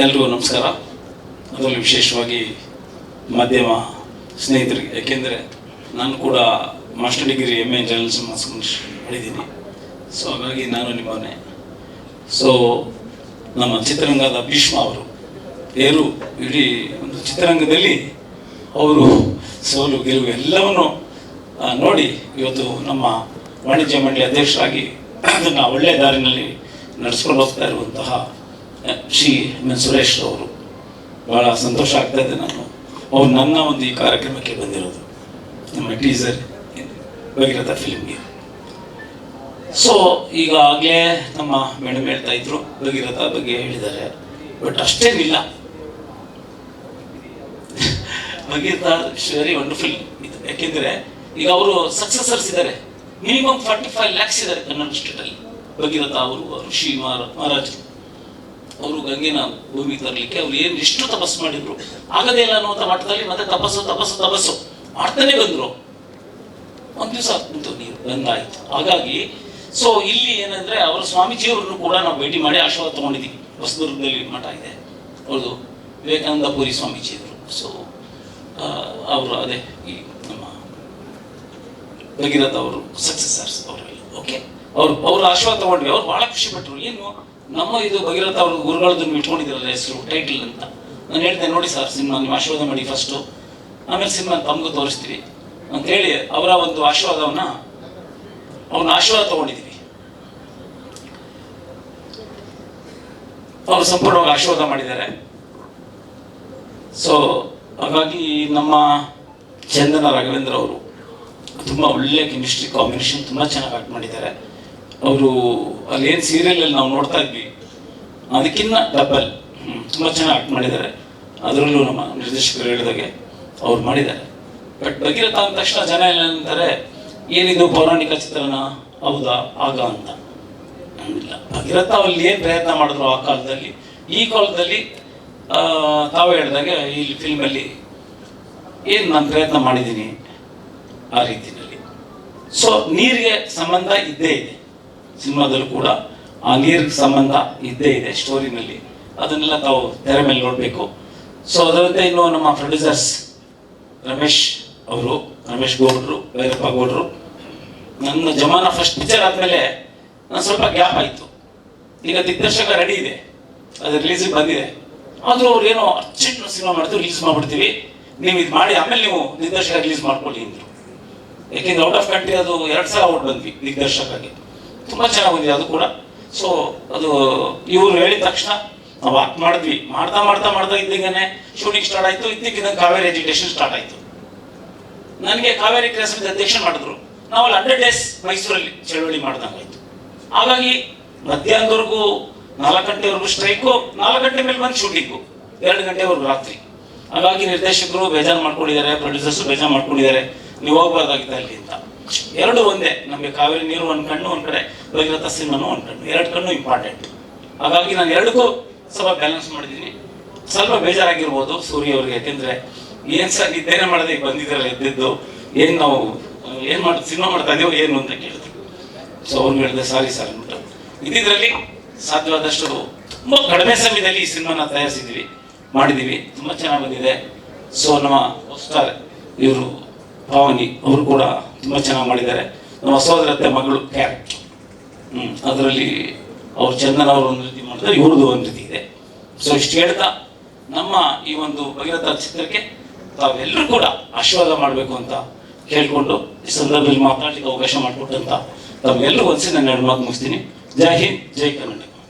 ಎಲ್ರಿಗೂ ನಮಸ್ಕಾರ. ಅದರಲ್ಲಿ ವಿಶೇಷವಾಗಿ ಮಾಧ್ಯಮ ಸ್ನೇಹಿತರಿಗೆ, ಯಾಕೆಂದರೆ ನಾನು ಕೂಡ ಮಾಸ್ಟರ್ ಡಿಗ್ರಿ MA ಜರ್ನಲಿಸಮ್ ಮಾಡಿದ್ದೀನಿ. ಸೊ ಹಾಗಾಗಿ ನಾನು ನಿಮ್ಮನ್ನೇ. ಸೊ ನಮ್ಮ ಚಿತ್ರರಂಗದ ಭೀಷ್ಮ ಅವರು ಇಡೀ ಒಂದು ಚಿತ್ರರಂಗದಲ್ಲಿ ಅವರು ಸೋಲು ಗೆಲುವು ಎಲ್ಲವನ್ನು ನೋಡಿ ಇವತ್ತು ನಮ್ಮ ವಾಣಿಜ್ಯ ಮಂಡಳಿ ಅಧ್ಯಕ್ಷರಾಗಿ ಅದನ್ನು ಒಳ್ಳೆಯ ದಾರಿನಲ್ಲಿ ನಡೆಸ್ಕೊಂಡು ಹೋಗ್ತಾ ಇರುವಂತಹ ಶ್ರೀ M.N. ಸುರೇಶ್ ಅವರು. ಭಾಳ ಸಂತೋಷ ಆಗ್ತಾ ಇದೆ. ಅವ್ರು ನನ್ನ ಒಂದು ಈ ಕಾರ್ಯಕ್ರಮಕ್ಕೆ ಬಂದಿರೋದು, ನಮ್ಮ ಟೀಸರ್ ಭಗೀರಥ ಫಿಲ್ಮ್ಗೆ. ಸೊ ಈಗಾಗಲೇ ನಮ್ಮ ಮೇಡಮ್ ಹೇಳ್ತಾ ಇದ್ರು, ಭಗೀರಥ ಬಗ್ಗೆ ಹೇಳಿದ್ದಾರೆ. ಬಟ್ ಅಷ್ಟೇನಿಲ್ಲ, ಭಗೀರಥ ವೆರಿ ವಂಡರ್ಫುಲ್ ಇದು. ಯಾಕೆಂದರೆ ಈಗ ಅವರು ಸಕ್ಸಸರ್ಸ್ ಇದ್ದಾರೆ, ಮಿನಿಮಮ್ 45 lakhs ಇದ್ದಾರೆ ಕನ್ನಡ ಸ್ಟೇಟಲ್ಲಿ. ಭಗೀರಥ ಅವರು ಋಷಿ ಮಹಾರಾಜರು ಅವರು ಗಂಗೆನ ಭೂಮಿ ತರಲಿಕ್ಕೆ ಅವ್ರು ಎಷ್ಟು ತಪಸ್ಸು ಮಾಡಿದ್ರು, ಆಗದೇ ಇಲ್ಲ ಅನ್ನುವಂಥ ಮಟ್ಟದಲ್ಲಿ ಮತ್ತೆ ತಪಸ್ಸು ಮಾಡ್ತಾನೆ ಬಂದರು. ಒಂದು ದಿವಸ ನೀರು ಬಂದಾಯಿತು. ಹಾಗಾಗಿ ಸೊ ಇಲ್ಲಿ ಏನಂದ್ರೆ ಅವರ ಸ್ವಾಮೀಜಿಯವರನ್ನು ಕೂಡ ನಾವು ಭೇಟಿ ಮಾಡಿ ಆಶೀರ್ವಾದ ತಗೊಂಡಿದ್ದೀವಿ. ಹೊಸದುರ್ಗದಲ್ಲಿ ಮಠ ಇದೆ ಅವ್ರದ್ದು, ವಿವೇಕಾನಂದ ಪುರಿ ಸ್ವಾಮೀಜಿಯವರು. ಸೊ ಅವರು ಅದೇ ಈ ನಮ್ಮ ಭಗೀರಥ ಅವರು ಸಕ್ಸಸರ್ಸ್ ಅವರಲ್ಲಿ. ಓಕೆ, ಅವ್ರ ಆಶೀರ್ವಾದ ತಗೊಂಡ್ವಿ. ಅವ್ರು ಬಹಳ ಖುಷಿ ಪಟ್ಟರು. ಏನು ನಮ್ಮ ಇದು ಭಗೀರಥ ಅವ್ರ ಗುರುಗಳದನ್ನು ಇಟ್ಕೊಂಡಿದ್ರಲ್ಲ ಹೆಸರು, ಟೈಟಲ್ ಅಂತ. ನಾನು ಹೇಳ್ತೇನೆ, ನೋಡಿ ಸರ್ ಸಿನಿಮಾ ನೀವು ಆಶೀರ್ವಾದ ಮಾಡಿ ಫಸ್ಟು, ಆಮೇಲೆ ಸಿನಿಮಾ ತಮಗೂ ತೋರಿಸ್ತೀವಿ ಅಂತೇಳಿ ಅವರ ಒಂದು ಅವ್ರನ್ನ ಆಶೀರ್ವಾದ ತಗೊಂಡಿದ್ದೀವಿ. ಅವರು ಸಂಪೂರ್ಣವಾಗಿ ಆಶೀರ್ವಾದ ಮಾಡಿದ್ದಾರೆ. ಸೊ ಹಾಗಾಗಿ ನಮ್ಮ ಚಂದನ ರಾಘವೇಂದ್ರ ಅವರು ತುಂಬ ಒಳ್ಳೆಯ ಕೆಮಿಸ್ಟ್ರಿ ಕಾಂಬಿನೇಷನ್, ತುಂಬ ಚೆನ್ನಾಗಿ ಆಕ್ಟ್ ಮಾಡಿದ್ದಾರೆ ಅವರು. ಅಲ್ಲೇನು ಸೀರಿಯಲಲ್ಲಿ ನಾವು ನೋಡ್ತಾ ಇದ್ವಿ ಅದಕ್ಕಿಂತ ಡಬಲ್ ತುಂಬ ಚೆನ್ನಾಗಿ ಆಕ್ಟ್ ಮಾಡಿದ್ದಾರೆ. ಅದರಲ್ಲೂ ನಮ್ಮ ನಿರ್ದೇಶಕರು ಹೇಳಿದಾಗೆ ಅವ್ರು ಮಾಡಿದ್ದಾರೆ. ಬಟ್ ಭಗೀರಥ ಅಂದ ತಕ್ಷಣ ಜನ ಏನಂತಾರೆ, ಏನಿದು ಪೌರಾಣಿಕ ಚಿತ್ರನ ಹೌದಾ ಆಗ ಅಂತ. ಇಲ್ಲ, ಭಗೀರಥ ಅಲ್ಲಿ ಏನು ಪ್ರಯತ್ನ ಮಾಡಿದ್ರು ಆ ಕಾಲದಲ್ಲಿ, ಈ ಕಾಲದಲ್ಲಿ ತಾವು ಹೇಳಿದಾಗೆ ಈ ಫಿಲ್ಮಲ್ಲಿ ಏನು ನಾನು ಪ್ರಯತ್ನ ಮಾಡಿದ್ದೀನಿ ಆ ರೀತಿಯಲ್ಲಿ. ಸೊ ನೀರಿಗೆ ಸಂಬಂಧ ಇದ್ದೇ ಇದೆ ಸಿನಿಮಾದಲ್ಲೂ ಕೂಡ, ಆ ನೀರಿಗೆ ಸಂಬಂಧ ಇದ್ದೇ ಇದೆ ಸ್ಟೋರಿನಲ್ಲಿ. ಅದನ್ನೆಲ್ಲ ತಾವು ತೆರೆ ಮೇಲೆ ನೋಡಬೇಕು. ಸೊ ಅದರಂತೆ ಇನ್ನು ನಮ್ಮ ಪ್ರೊಡ್ಯೂಸರ್ಸ್ ರಮೇಶ್ ಗೌಡ್ರು, ಭೈರಪ್ಪ ಗೌಡ್ರು. ನನ್ನ ಜಮಾನ ಫಸ್ಟ್ ಪಿಕ್ಚರ್ ಆದಮೇಲೆ ನಾನು ಸ್ವಲ್ಪ ಗ್ಯಾಪ್ ಆಯಿತು. ಈಗ ದಿಗ್ದರ್ಶಕ ರೆಡಿ ಇದೆ, ಅದು ರಿಲೀಸಿಗೆ ಬಂದಿದೆ. ಆದರೂ ಅವ್ರು ಏನೋ ಅರ್ಜೆಂಟ್ ಸಿನಿಮಾ ಮಾಡ್ತೀವಿ, ರಿಲೀಸ್ ಮಾಡಿಬಿಡ್ತೀವಿ, ನೀವು ಇದು ಮಾಡಿ ಆಮೇಲೆ ನೀವು ದಿಗ್ದರ್ಶಕ ರಿಲೀಸ್ ಮಾಡ್ಕೊಳ್ಳಿ ಅಂದರು. ಯಾಕೆಂದ್ರೆ ಔಟ್ ಆಫ್ ಕಂಟ್ರಿ ಅದು 2 ಸಲ ಔಟ್ ಬಂದ್ವಿ ದಿಗ್ದರ್ಶಕಗೆ, ತುಂಬ ಚೆನ್ನಾಗಿ ಬಂದಿದೆ ಅದು ಕೂಡ. ಸೊ ಅದು ಇವರು ಹೇಳಿದ ತಕ್ಷಣ ನಾವು ವಾಕ್ ಮಾಡಿದ್ವಿ. ಮಾಡ್ತಾ ಇದ್ದಂಗೆ ಶೂಟಿಂಗ್ ಸ್ಟಾರ್ಟ್ ಆಯಿತು. ಇದ್ದಕ್ಕಿದ್ದಂಗೆ ಕಾವೇರಿ ಎಜುಕೇಷನ್ ಸ್ಟಾರ್ಟ್ ಆಯಿತು. ನನಗೆ ಕಾವೇರಿ ಕ್ಲಾಸ್ ಅಧ್ಯಕ್ಷ ಮಾಡಿದ್ರು. ನಾವು ಅಲ್ಲಿ 100 days ಮೈಸೂರಲ್ಲಿ ಚಳವಳಿ ಮಾಡ್ದಂಗಾಯ್ತು. ಹಾಗಾಗಿ ಮಧ್ಯಾಹ್ನದವರೆಗೂ 4 ಗಂಟೆವರೆಗೂ ಸ್ಟ್ರೈಕು, 4 ಗಂಟೆ ಮೇಲೆ ಬಂದು ಶೂಟಿಂಗು, 2 ಗಂಟೆವರೆಗೂ ರಾತ್ರಿ. ಹಾಗಾಗಿ ನಿರ್ದೇಶಕರು ಬೇಜಾರು ಮಾಡ್ಕೊಂಡಿದ್ದಾರೆ, ಪ್ರೊಡ್ಯೂಸರ್ಸ್ ಬೇಜಾರು ಮಾಡ್ಕೊಂಡಿದ್ದಾರೆ, ನೀವು ಹೋಗ್ಬಾರ್ದಾಗಿತ್ತು ಅಲ್ಲಿ ಅಂತ. 2 ಒಂದೇ ನಮಗೆ. ಕಾವೇರಿ ನೀರು ಒಂದು ಕಣ್ಣು ಒಂದು ಕಡೆ, ಭಗೀರಥ ಸಿನಿಮಾನು ಒಂದು ಕಣ್ಣು, 2 ಕಣ್ಣು ಇಂಪಾರ್ಟೆಂಟ್. ಹಾಗಾಗಿ ನಾನು 2ಕ್ಕೂ ಸ್ವಲ್ಪ ಬ್ಯಾಲೆನ್ಸ್ ಮಾಡಿದ್ದೀನಿ. ಸ್ವಲ್ಪ ಬೇಜಾರಾಗಿರ್ಬೋದು ಸೂರ್ಯ ಅವ್ರಿಗೆ, ಯಾಕೆಂದರೆ ಏನು ಸರ್ ನಿದ್ದೇನೆ ಮಾಡದೆ ಬಂದಿದ್ದಾರಲ್ಲ ಎದ್ದಿದ್ದು, ಏನು ನಾವು ಏನು ಸಿನಿಮಾ ಮಾಡ್ತಾ ಇದೀವೋ ಏನು ಅಂತ ಕೇಳಿದ್ರು. ಸೊ ಅವ್ರು ಹೇಳಿದೆ ಸಾರಿ ಸರ್ ಅಂದ್ಬಿಟ್ಟು. ಇದರಲ್ಲಿ ಸಾಧ್ಯವಾದಷ್ಟು ತುಂಬ ಕಡಿಮೆ ಸಮಯದಲ್ಲಿ ಈ ಸಿನಿಮಾನ ಮಾಡಿದ್ದೀವಿ, ತುಂಬ ಚೆನ್ನಾಗಿ ಬಂದಿದೆ. ಸೊ ನಮ್ಮ ಸ್ಟಾರ್ ಇವರು ಪಾವನಿ ಅವರು ಕೂಡ ತುಂಬ ಚೆನ್ನಾಗಿ ಮಾಡಿದ್ದಾರೆ. ನಮ್ಮ ಸಹೋದರತೆ ಮಗಳು ಕ್ಯಾರೆಕ್ಟ್, ಅದರಲ್ಲಿ ಅವ್ರು ಚಂದನ ಅವರು ಒಂದು ರೀತಿ ಮಾಡಿದ್ರೆ, ಇವ್ರದ್ದು ಒಂದು ರೀತಿ ಇದೆ. ಸೊ ಇಷ್ಟು ಹೇಳ್ತಾ ನಮ್ಮ ಈ ಒಂದು ಭಗೀರಥ ಚಿತ್ರಕ್ಕೆ ತಾವೆಲ್ಲರೂ ಕೂಡ ಆಶೀರ್ವಾದ ಮಾಡಬೇಕು ಅಂತ ಕೇಳಿಕೊಂಡು ಈ ಸಂದರ್ಭದಲ್ಲಿ ಮಾತಾಡಲಿಕ್ಕೆ ಅವಕಾಶ ಮಾಡಿಕೊಟ್ಟಂತ ತಮಗೆಲ್ಲರೂ ಒಂದ್ಸರಿ ನನ್ನ 2 ಮಾತು ಮುಗಿಸ್ತೀನಿ. ಜೈ ಹಿಂದ್, ಜೈ ಕರ್ನಾಟಕ.